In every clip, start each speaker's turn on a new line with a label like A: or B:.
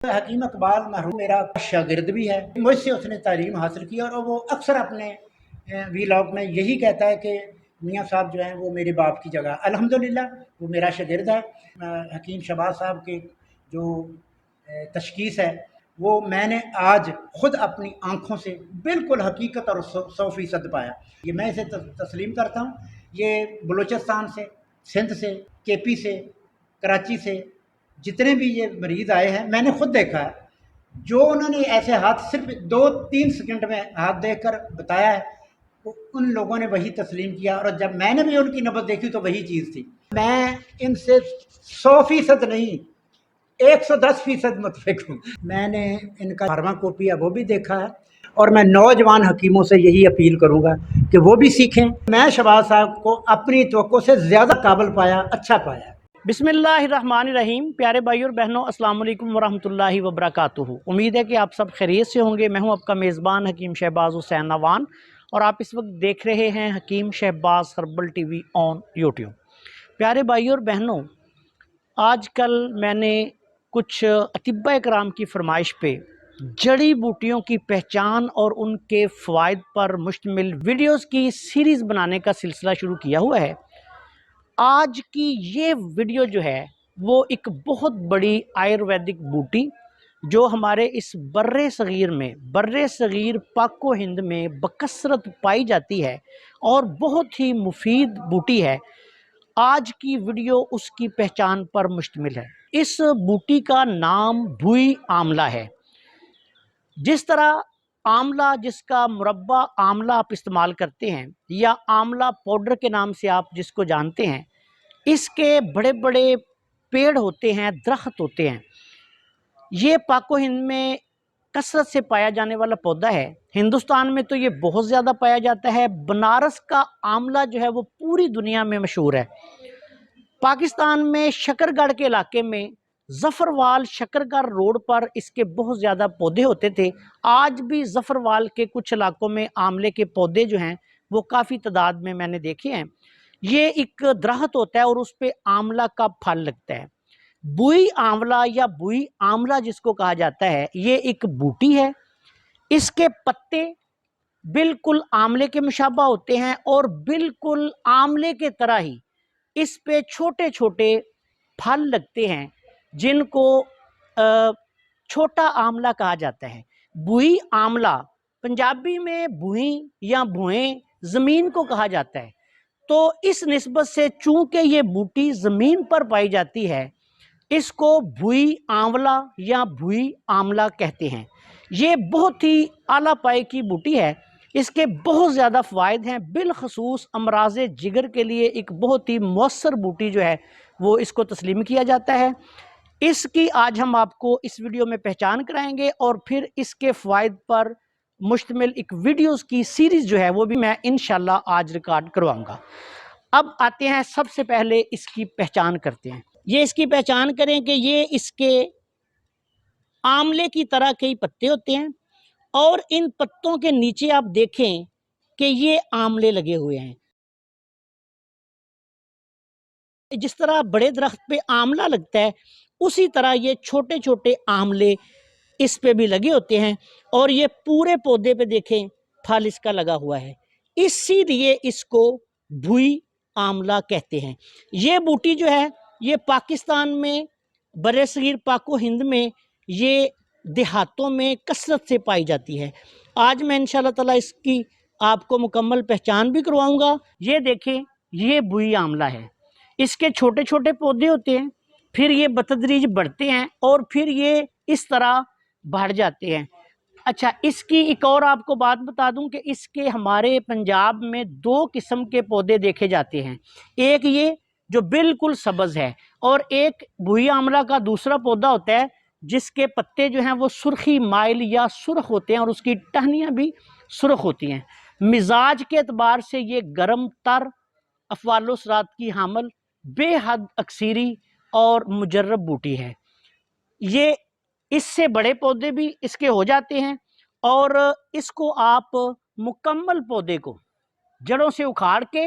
A: حکیم اقبال مرحوم میرا شاگرد بھی ہے، مجھ سے اس نے تعلیم حاصل کی اور وہ اکثر اپنے ویلاگ میں یہی کہتا ہے کہ میاں صاحب جو ہیں وہ میرے باپ کی جگہ۔ الحمدللہ وہ میرا شاگرد ہے۔ حکیم شہباز صاحب کی جو تشخیص ہے وہ میں نے آج خود اپنی آنکھوں سے بالکل حقیقت اور 100% پایا۔ یہ میں اسے تسلیم کرتا ہوں۔ یہ بلوچستان سے، سندھ سے، کے پی سے، کراچی سے جتنے بھی یہ مریض آئے ہیں میں نے خود دیکھا ہے، جو انہوں نے ایسے ہاتھ صرف 2-3 سیکنڈ میں ہاتھ دیکھ کر بتایا ہے، ان لوگوں نے وہی تسلیم کیا، اور جب میں نے بھی ان کی نبض دیکھی تو وہی چیز تھی۔ میں ان سے 100% نہیں، 110% متفق ہوں۔ میں نے ان کا فارما کوپی ہے وہ بھی دیکھا ہے، اور میں نوجوان حکیموں سے یہی اپیل کروں گا کہ وہ بھی سیکھیں۔ میں شہباز صاحب کو اپنی توقع سے زیادہ قابل پایا، اچھا پایا۔
B: بسم اللہ الرحمن الرحیم۔ پیارے بھائی اور بہنوں، السلام علیکم ورحمۃ اللہ وبرکاتہ۔ امید ہے کہ آپ سب خیریت سے ہوں گے۔ میں ہوں آپ کا میزبان حکیم شہباز حسین نوان، اور آپ اس وقت دیکھ رہے ہیں Hakeem Shahbaz herbal T V on YouTube. پیارے بھائی اور بہنوں، آج کل میں نے کچھ اطباء کرام کی فرمائش پہ جڑی بوٹیوں کی پہچان اور ان کے فوائد پر مشتمل ویڈیوز کی سیریز بنانے کا سلسلہ شروع کیا ہوا ہے۔ آج کی یہ ویڈیو جو ہے وہ ایک بہت بڑی آیورویدک بوٹی جو ہمارے اس بر صغیر پاک و ہند میں بکثرت پائی جاتی ہے اور بہت ہی مفید بوٹی ہے، آج کی ویڈیو اس کی پہچان پر مشتمل ہے۔ اس بوٹی کا نام بھوئی آملہ ہے۔ جس طرح آملہ، جس کا مربع آملہ آپ استعمال کرتے ہیں، یا آملہ پاؤڈر کے نام سے آپ جس کو جانتے ہیں، اس کے بڑے بڑے پیڑ ہوتے ہیں، درخت ہوتے ہیں۔ یہ پاک و ہند میں کثرت سے پایا جانے والا پودا ہے۔ ہندوستان میں تو یہ بہت زیادہ پایا جاتا ہے۔ بنارس کا آملہ جو ہے وہ پوری دنیا میں مشہور ہے۔ پاکستان میں شکر گڑھ کے علاقے میں ظفروال شکرگڑھ روڈ پر اس کے بہت زیادہ پودے ہوتے تھے۔ آج بھی ظفروال کے کچھ علاقوں میں آملے کے پودے جو ہیں وہ کافی تعداد میں نے دیکھے ہیں۔ یہ ایک درخت ہوتا ہے اور اس پہ آملہ کا پھل لگتا ہے۔ بوئی آملہ یا بوئی آملہ جس کو کہا جاتا ہے، یہ ایک بوٹی ہے۔ اس کے پتے بالکل آملے کے مشابہ ہوتے ہیں، اور بالکل آملے کے طرح ہی اس پہ چھوٹے چھوٹے پھل لگتے ہیں جن کو چھوٹا آملہ کہا جاتا ہے۔ بوئی آملہ پنجابی میں بھوئیں یا بھوئیں زمین کو کہا جاتا ہے، تو اس نسبت سے چونکہ یہ بوٹی زمین پر پائی جاتی ہے، اس کو بھوئی آملہ یا بھوئی آملہ کہتے ہیں۔ یہ بہت ہی اعلیٰ پائے کی بوٹی ہے۔ اس کے بہت زیادہ فوائد ہیں، بالخصوص امراض جگر کے لیے ایک بہت ہی مؤثر بوٹی جو ہے وہ اس کو تسلیم کیا جاتا ہے۔ اس کی آج ہم آپ کو اس ویڈیو میں پہچان کرائیں گے، اور پھر اس کے فوائد پر مشتمل ایک ویڈیوز کی سیریز جو ہے وہ بھی میں انشاءاللہ آج ریکارڈ کرواؤں گا۔ اب آتے ہیں، سب سے پہلے اس کی پہچان کرتے ہیں۔ یہ اس کی پہچان کریں کہ یہ اس کے آملے کی طرح کئی پتے ہوتے ہیں، اور ان پتوں کے نیچے آپ دیکھیں کہ یہ آملے لگے ہوئے ہیں۔ جس طرح بڑے درخت پہ آملہ لگتا ہے، اسی طرح یہ چھوٹے چھوٹے آملے اس پہ بھی لگے ہوتے ہیں، اور یہ پورے پودے پہ دیکھیں پھل اس کا لگا ہوا ہے۔ اسی لیے اس کو بھوئی آملہ کہتے ہیں۔ یہ بوٹی جو ہے یہ پاکستان میں برصغیر پاک و ہند میں یہ دیہاتوں میں کثرت سے پائی جاتی ہے۔ آج میں انشاءاللہ تعالیٰ اس کی آپ کو مکمل پہچان بھی کرواؤں گا۔ یہ دیکھیں، یہ بھوئی آملہ ہے۔ اس کے چھوٹے چھوٹے پودے ہوتے ہیں، پھر یہ بتدریج بڑھتے ہیں، اور پھر یہ اس طرح بڑھ جاتے ہیں۔ اچھا، اس کی ایک اور آپ کو بات بتا دوں کہ اس کے ہمارے پنجاب میں 2 قسم کے پودے دیکھے جاتے ہیں۔ ایک یہ جو بالکل سبز ہے، اور ایک بھوئی آملہ کا دوسرا پودا ہوتا ہے جس کے پتے جو ہیں وہ سرخی مائل یا سرخ ہوتے ہیں، اور اس کی ٹہنیاں بھی سرخ ہوتی ہیں۔ مزاج کے اعتبار سے یہ گرم تر، افعال و صراط کی حامل، بے حد اکثیری اور مجرب بوٹی ہے۔ یہ اس سے بڑے پودے بھی اس کے ہو جاتے ہیں، اور اس کو آپ مکمل پودے کو جڑوں سے اکھاڑ کے،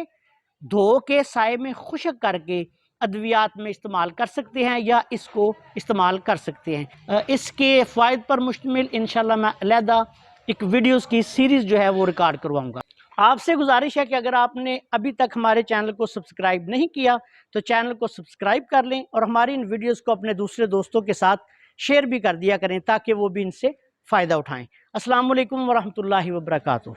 B: دھو کے، سائے میں خشک کر کے ادویات میں استعمال کر سکتے ہیں یا اس کو استعمال کر سکتے ہیں۔ اس کے فوائد پر مشتمل انشاءاللہ میں علیحدہ ایک ویڈیوز کی سیریز جو ہے وہ ریکارڈ کرواؤں گا۔ آپ سے گزارش ہے کہ اگر آپ نے ابھی تک ہمارے چینل کو سبسکرائب نہیں کیا تو چینل کو سبسکرائب کر لیں اور ہماری ان ویڈیوز کو اپنے دوسرے دوستوں کے ساتھ شیئر بھی کر دیا کریں تاکہ وہ بھی ان سے فائدہ اٹھائیں۔ السلام علیکم ورحمۃ اللہ وبرکاتہ۔